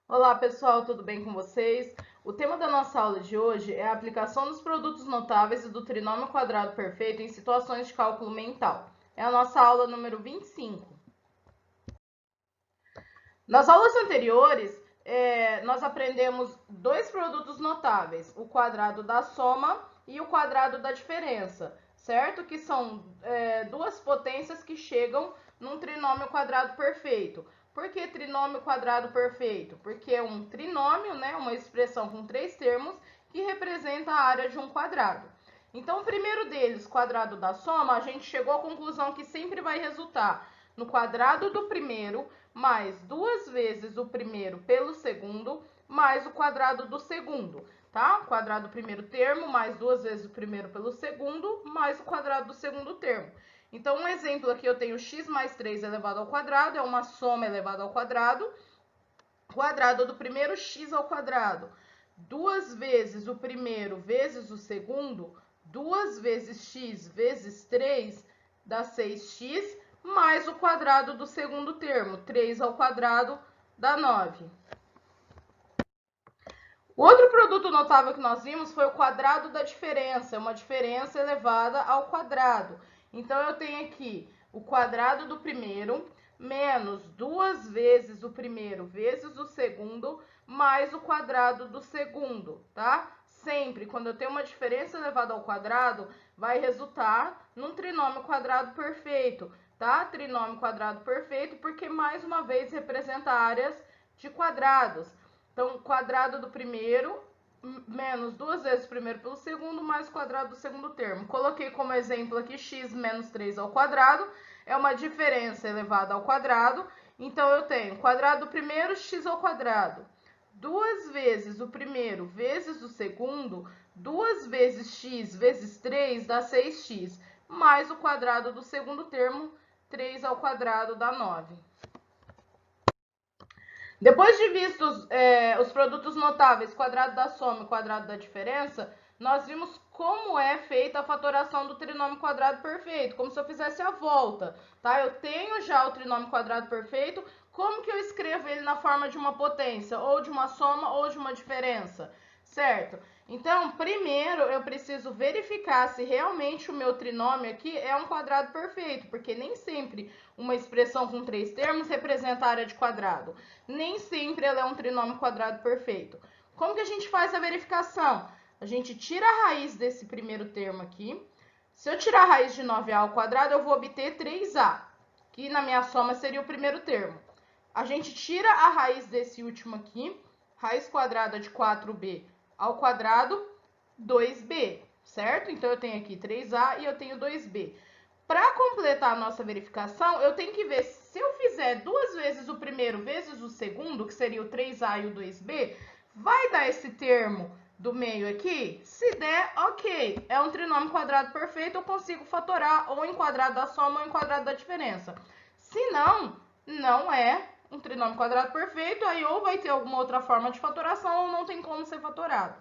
Olá pessoal, tudo bem com vocês? O tema da nossa aula de hoje é a aplicação dos produtos notáveis e do trinômio quadrado perfeito em situações de cálculo mental. É a nossa aula número 25. Nas aulas anteriores, nós aprendemos dois produtos notáveis, o quadrado da soma e o quadrado da diferença, certo? Que são duas potências que chegam num trinômio quadrado perfeito. Por que trinômio quadrado perfeito? Porque é um trinômio, né, uma expressão com três termos que representa a área de um quadrado. Então, o primeiro deles, quadrado da soma, a gente chegou à conclusão que sempre vai resultar no quadrado do primeiro mais duas vezes o primeiro pelo segundo, mais o quadrado do segundo, tá? O quadrado do primeiro termo, mais duas vezes o primeiro pelo segundo, mais o quadrado do segundo termo. Então, um exemplo aqui, eu tenho x mais 3 elevado ao quadrado, é uma soma elevada ao quadrado, quadrado do primeiro x ao quadrado, duas vezes o primeiro vezes o segundo, duas vezes x vezes 3 dá 6x, mais o quadrado do segundo termo, 3 ao quadrado dá 9. O outro produto notável que nós vimos foi o quadrado da diferença, uma diferença elevada ao quadrado. Então, eu tenho aqui o quadrado do primeiro menos duas vezes o primeiro vezes o segundo, mais o quadrado do segundo, tá? Sempre, quando eu tenho uma diferença elevada ao quadrado, vai resultar num trinômio quadrado perfeito, tá? Trinômio quadrado perfeito, porque, mais uma vez, representa áreas de quadrados. Então, quadrado do primeiro menos duas vezes o primeiro pelo segundo, mais o quadrado do segundo termo. Coloquei como exemplo aqui x menos 3 ao quadrado, é uma diferença elevada ao quadrado. Então, eu tenho quadrado do primeiro, x ao quadrado. Duas vezes o primeiro vezes o segundo, duas vezes x vezes 3 dá 6x, mais o quadrado do segundo termo, 3 ao quadrado dá 9. Depois de vistos os produtos notáveis, quadrado da soma e quadrado da diferença, nós vimos como é feita a fatoração do trinômio quadrado perfeito, como se eu fizesse a volta, tá? Eu tenho já o trinômio quadrado perfeito, como que eu escrevo ele na forma de uma potência, ou de uma soma, ou de uma diferença, certo? Então, primeiro eu preciso verificar se realmente o meu trinômio aqui é um quadrado perfeito, porque nem sempre uma expressão com três termos representa a área de quadrado. Nem sempre ela é um trinômio quadrado perfeito. Como que a gente faz a verificação? A gente tira a raiz desse primeiro termo aqui. Se eu tirar a raiz de 9a ao quadrado, eu vou obter 3a, que na minha soma seria o primeiro termo. A gente tira a raiz desse último aqui, raiz quadrada de 4b ao quadrado, 2b, certo? Então, eu tenho aqui 3a e eu tenho 2b. Para completar a nossa verificação, eu tenho que ver se eu fizer duas vezes o primeiro vezes o segundo, que seria o 3a e o 2b, vai dar esse termo do meio aqui? Se der, ok. É um trinômio quadrado perfeito, eu consigo fatorar ou em quadrado da soma ou em quadrado da diferença. Se não, não é um trinômio quadrado perfeito, aí ou vai ter alguma outra forma de fatoração ou não tem como ser fatorado.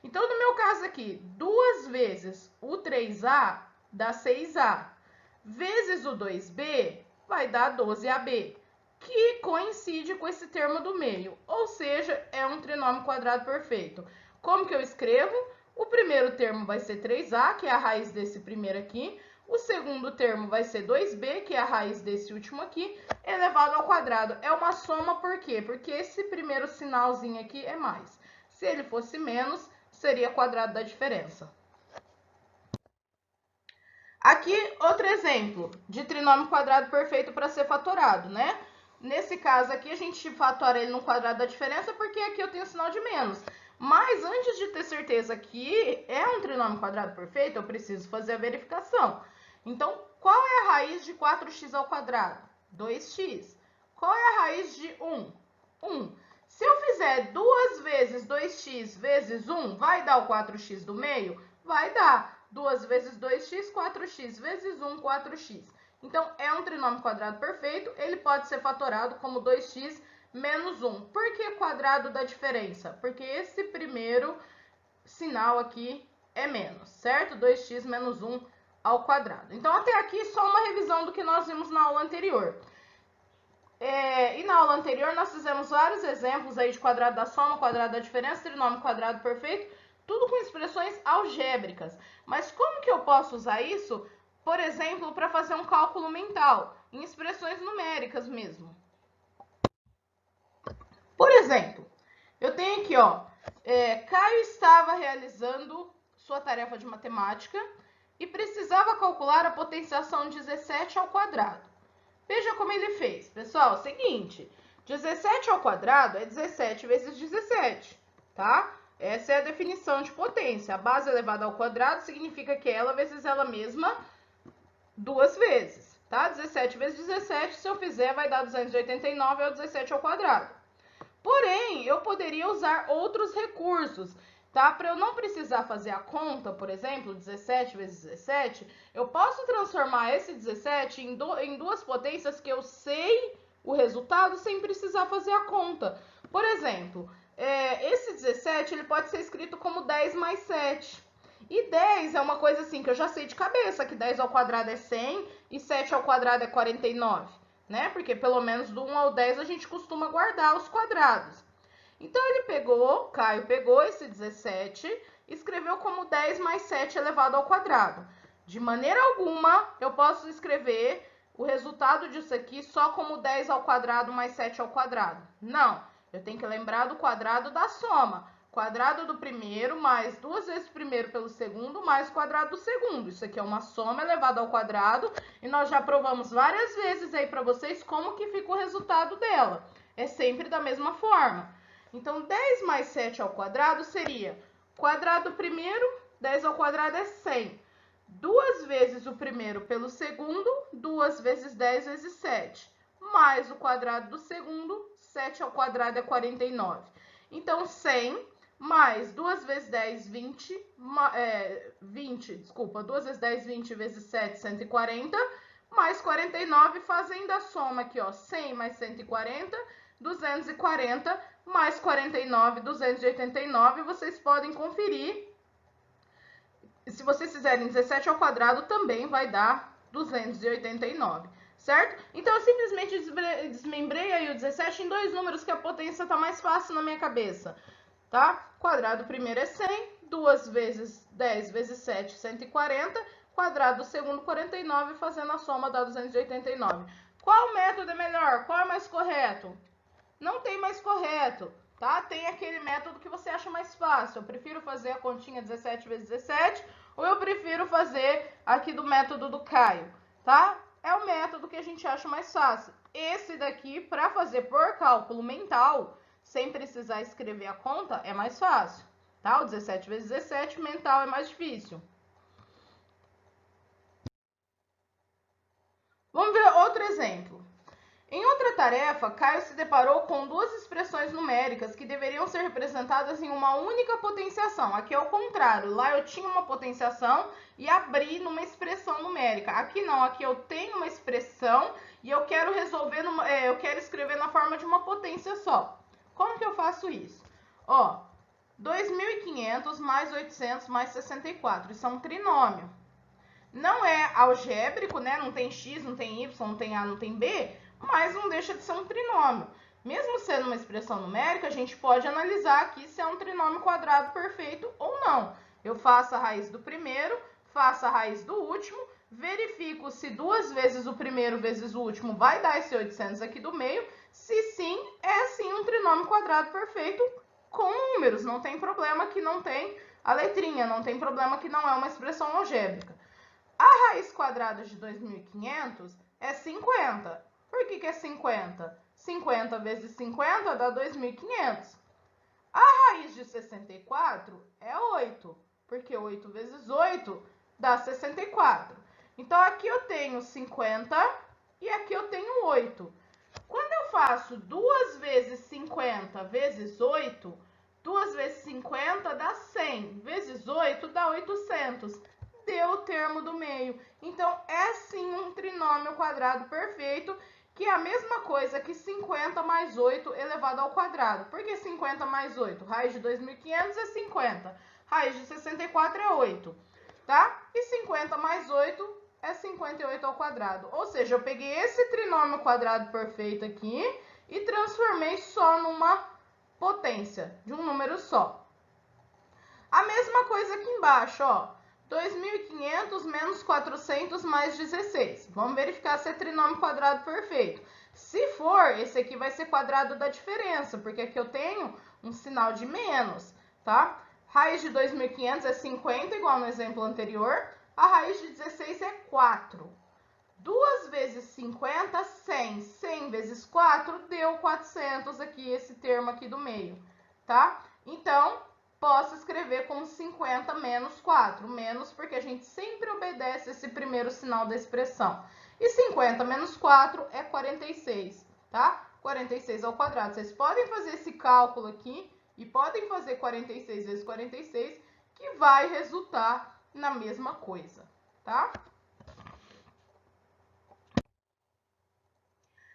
Então, no meu caso aqui, duas vezes o 3a dá 6a, vezes o 2b vai dar 12ab, que coincide com esse termo do meio, ou seja, é um trinômio quadrado perfeito. Como que eu escrevo? O primeiro termo vai ser 3a, que é a raiz desse primeiro aqui. O segundo termo vai ser 2b, que é a raiz desse último aqui, elevado ao quadrado. É uma soma, por quê? Porque esse primeiro sinalzinho aqui é mais. Se ele fosse menos, seria quadrado da diferença. Aqui, outro exemplo de trinômio quadrado perfeito para ser fatorado, né? Nesse caso aqui, a gente fatora ele no quadrado da diferença, porque aqui eu tenho o sinal de menos. Mas antes de ter certeza que é um trinômio quadrado perfeito, eu preciso fazer a verificação. Então, qual é a raiz de 4x ao quadrado? 2x. Qual é a raiz de 1? 1. Se eu fizer duas vezes 2x vezes 1, vai dar o 4x do meio? Vai dar. 2 vezes 2x, 4x vezes 1, 4x. Então, é um trinômio quadrado perfeito, ele pode ser fatorado como 2x menos 1. Por que quadrado da diferença? Porque esse primeiro sinal aqui é menos, certo? 2x menos 1 ao quadrado. Então, até aqui, só uma revisão do que nós vimos na aula anterior. E na aula anterior nós fizemos vários exemplos aí de quadrado da soma, quadrado da diferença, trinômio quadrado perfeito, tudo com expressões algébricas. Mas como que eu posso usar isso, por exemplo, para fazer um cálculo mental, em expressões numéricas mesmo? Por exemplo, eu tenho aqui, ó, Caio estava realizando sua tarefa de matemática e precisava calcular a potenciação 17 ao quadrado. Veja como ele fez. Pessoal, seguinte, 17 ao quadrado é 17 vezes 17, tá? Essa é a definição de potência. A base elevada ao quadrado significa que é ela vezes ela mesma duas vezes, tá? 17 vezes 17, se eu fizer, vai dar 289, é o 17 ao quadrado. Porém, eu poderia usar outros recursos, tá? Para eu não precisar fazer a conta, por exemplo, 17 vezes 17, eu posso transformar esse 17 em duas potências que eu sei o resultado sem precisar fazer a conta. Por exemplo, esse 17 ele pode ser escrito como 10 mais 7. E 10 é uma coisa assim que eu já sei de cabeça, que 10 ao quadrado é 100 e 7 ao quadrado é 49. Né? Porque pelo menos do 1 ao 10 a gente costuma guardar os quadrados. Então Caio pegou esse 17 e escreveu como 10 mais 7 elevado ao quadrado. De maneira alguma eu posso escrever o resultado disso aqui só como 10 ao quadrado mais 7 ao quadrado. Não, eu tenho que lembrar do quadrado da soma. Quadrado do primeiro mais duas vezes o primeiro pelo segundo mais o quadrado do segundo. Isso aqui é uma soma elevada ao quadrado e nós já provamos várias vezes aí para vocês como que fica o resultado dela. É sempre da mesma forma. Então, 10 mais 7 ao quadrado seria quadrado do primeiro, 10 ao quadrado é 100. Duas vezes o primeiro pelo segundo, 2 vezes 10 vezes 7. Mais o quadrado do segundo, 7 ao quadrado é 49. Então, 100 mais 2 vezes 10, 20, 2 vezes 10, 20 vezes 7, 140, mais 49, fazendo a soma aqui, ó, 100 mais 140, 240, mais 49, 289, vocês podem conferir. Se vocês fizerem 17 ao quadrado, também vai dar 289, certo? Então, eu simplesmente desmembrei aí o 17 em dois números que a potência está mais fácil na minha cabeça. Tá? Quadrado do primeiro é 100, 2 vezes 10 vezes 7, 140. Quadrado do segundo, 49, fazendo a soma dá 289. Qual método é melhor? Qual é mais correto? Não tem mais correto, tá? Tem aquele método que você acha mais fácil. Eu prefiro fazer a continha 17 vezes 17 ou eu prefiro fazer aqui do método do Caio, tá? É o método que a gente acha mais fácil. Esse daqui, para fazer por cálculo mental, sem precisar escrever a conta, é mais fácil, tá? O 17 vezes 17 mental é mais difícil. Vamos ver outro exemplo. Em outra tarefa, Caio se deparou com duas expressões numéricas que deveriam ser representadas em uma única potenciação. Aqui é o contrário, lá eu tinha uma potenciação e abri numa expressão numérica. Aqui não, aqui eu tenho uma expressão e eu quero resolver, eu quero escrever na forma de uma potência só. Como que eu faço isso? Ó, 2.500 mais 800 mais 64, isso é um trinômio. Não é algébrico, né? Não tem x, não tem y, não tem a, não tem b, mas não deixa de ser um trinômio. Mesmo sendo uma expressão numérica, a gente pode analisar aqui se é um trinômio quadrado perfeito ou não. Eu faço a raiz do primeiro, faço a raiz do último, verifico se 2 vezes o primeiro vezes o último vai dar esse 800 aqui do meio. Se sim, é sim um trinômio quadrado perfeito com números. Não tem problema que não tem a letrinha, não tem problema que não é uma expressão algébrica. A raiz quadrada de 2.500 é 50. Por que é 50? 50 vezes 50 dá 2.500. A raiz de 64 é 8, porque 8 vezes 8 dá 64. Então, aqui eu tenho 50 e aqui eu tenho 8. Quando eu faço 2 vezes 50 vezes 8, 2 vezes 50 dá 100, vezes 8 dá 800. Deu o termo do meio. Então, é sim um trinômio quadrado perfeito, que é a mesma coisa que 50 mais 8 elevado ao quadrado. Por que 50 mais 8? Raiz de 2.500 é 50. Raiz de 64 é 8. Tá? E 50 mais 8 é 58 ao quadrado. Ou seja, eu peguei esse trinômio quadrado perfeito aqui e transformei só numa potência de um número só. A mesma coisa aqui embaixo, ó. 2.500 menos 400 mais 16. Vamos verificar se é trinômio quadrado perfeito. Se for, esse aqui vai ser quadrado da diferença, porque aqui eu tenho um sinal de menos, tá? Raiz de 2.500 é 50, igual no exemplo anterior. A raiz de 16 é 4. 2 vezes 50, 100. 100 vezes 4 deu 400 aqui, esse termo aqui do meio, tá? Então, posso escrever como 50 menos 4. Menos porque a gente sempre obedece esse primeiro sinal da expressão. E 50 menos 4 é 46, tá? 46 ao quadrado. Vocês podem fazer esse cálculo aqui e podem fazer 46 vezes 46, que vai resultar na mesma coisa, tá?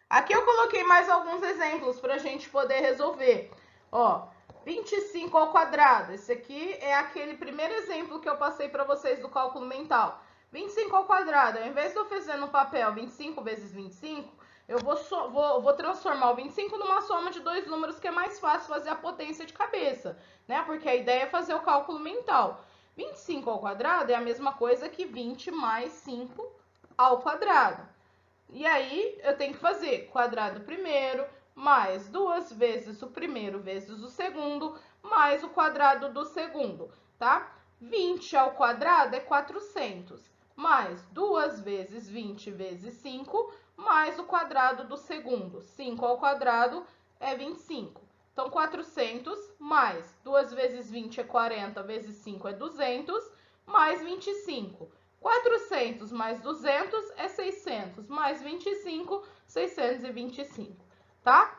Aqui eu coloquei mais alguns exemplos para a gente poder resolver. Ó, 25 ao quadrado. Esse aqui é aquele primeiro exemplo que eu passei para vocês do cálculo mental. 25 ao quadrado, ao invés de eu fazer no papel 25 vezes 25, eu vou transformar o 25 numa soma de dois números que é mais fácil fazer a potência de cabeça, né? Porque a ideia é fazer o cálculo mental. 25 ao quadrado é a mesma coisa que 20 mais 5 ao quadrado. E aí, eu tenho que fazer quadrado primeiro, mais 2 vezes o primeiro vezes o segundo, mais o quadrado do segundo, tá? 20 ao quadrado é 400, mais 2 vezes 20 vezes 5, mais o quadrado do segundo. 5 ao quadrado é 25. Então, 400 mais 2 vezes 20 é 40, vezes 5 é 200, mais 25. 400 mais 200 é 600, mais 25, 625, tá?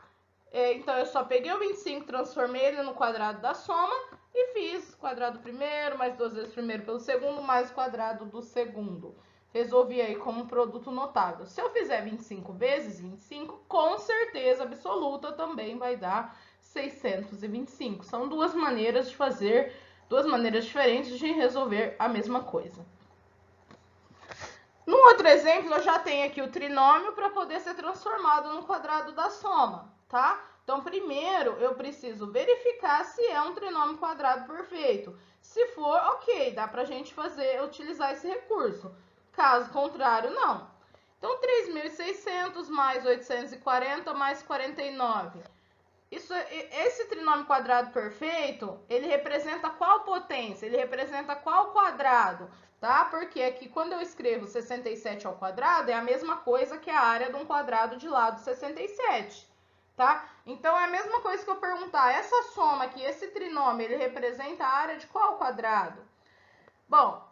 Então, eu só peguei o 25, transformei ele no quadrado da soma e fiz quadrado primeiro, mais 2 vezes primeiro pelo segundo, mais o quadrado do segundo. Resolvi aí como produto notável. Se eu fizer 25 vezes 25, com certeza absoluta também vai dar 625. São duas maneiras de fazer, duas maneiras diferentes de resolver a mesma coisa. No outro exemplo, eu já tenho aqui o trinômio para poder ser transformado no quadrado da soma, tá? Então, primeiro, eu preciso verificar se é um trinômio quadrado perfeito. Se for, ok, dá para a gente utilizar esse recurso. Caso contrário, não. Então, 3.600 mais 840 mais 49. Esse trinômio quadrado perfeito, ele representa qual potência? Ele representa qual quadrado? Tá? Porque aqui, quando eu escrevo 67 ao quadrado, é a mesma coisa que a área de um quadrado de lado 67, tá? Então, é a mesma coisa que eu perguntar, essa soma aqui, esse trinômio, ele representa a área de qual quadrado? Bom,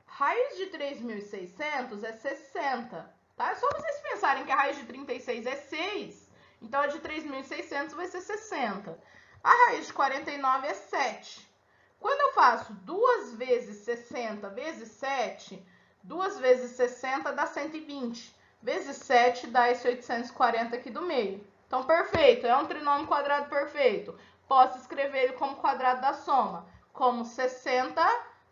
raiz de 3.600 é 60, tá? É só vocês pensarem que a raiz de 36 é 6, então a de 3.600 vai ser 60. A raiz de 49 é 7. Quando eu faço 2 vezes 60 vezes 7, 2 vezes 60 dá 120. Vezes 7 dá esse 840 aqui do meio. Então, perfeito, é um trinômio quadrado perfeito. Posso escrever ele como quadrado da soma, como 60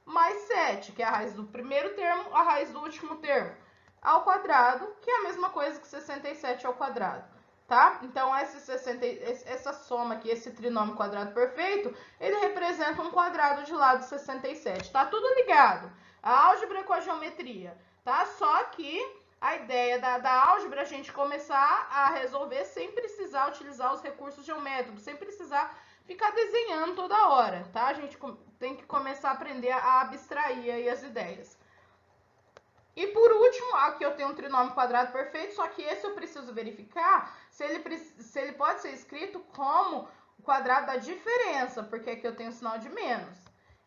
mais 7, que é a raiz do primeiro termo, a raiz do último termo, ao quadrado, que é a mesma coisa que 67 ao quadrado. Tá? Então, essa soma aqui, esse trinômio quadrado perfeito, ele representa um quadrado de lado 67. Tá tudo ligado. A álgebra com a geometria, tá? Só que a ideia da álgebra é a gente começar a resolver sem precisar utilizar os recursos geométricos, sem precisar ficar desenhando toda hora, tá? A gente tem que começar a aprender a abstrair aí as ideias. E por último, aqui eu tenho um trinômio quadrado perfeito, só que esse eu preciso verificar se ele pode ser escrito como o quadrado da diferença, porque aqui eu tenho o sinal de menos.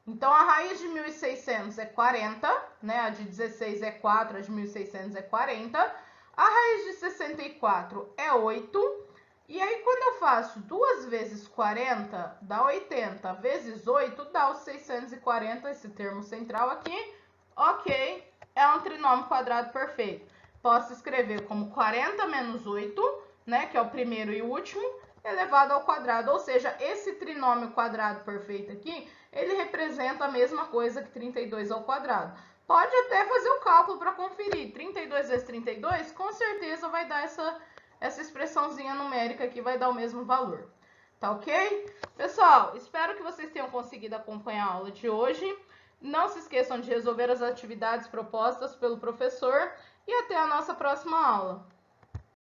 Então, a raiz de 1.600 é 40, né? A de 16 é 4, a de 1.600 é 40. A raiz de 64 é 8. E aí, quando eu faço 2 vezes 40, dá 80, vezes 8, dá os 640, esse termo central aqui. Ok, é um trinômio quadrado perfeito. Posso escrever como 40 menos 8, né, que é o primeiro e o último, elevado ao quadrado. Ou seja, esse trinômio quadrado perfeito aqui, ele representa a mesma coisa que 32 ao quadrado. Pode até fazer o cálculo para conferir. 32 vezes 32, com certeza vai dar essa expressãozinha numérica aqui, vai dar o mesmo valor. Tá ok? Pessoal, espero que vocês tenham conseguido acompanhar a aula de hoje. Não se esqueçam de resolver as atividades propostas pelo professor e até a nossa próxima aula.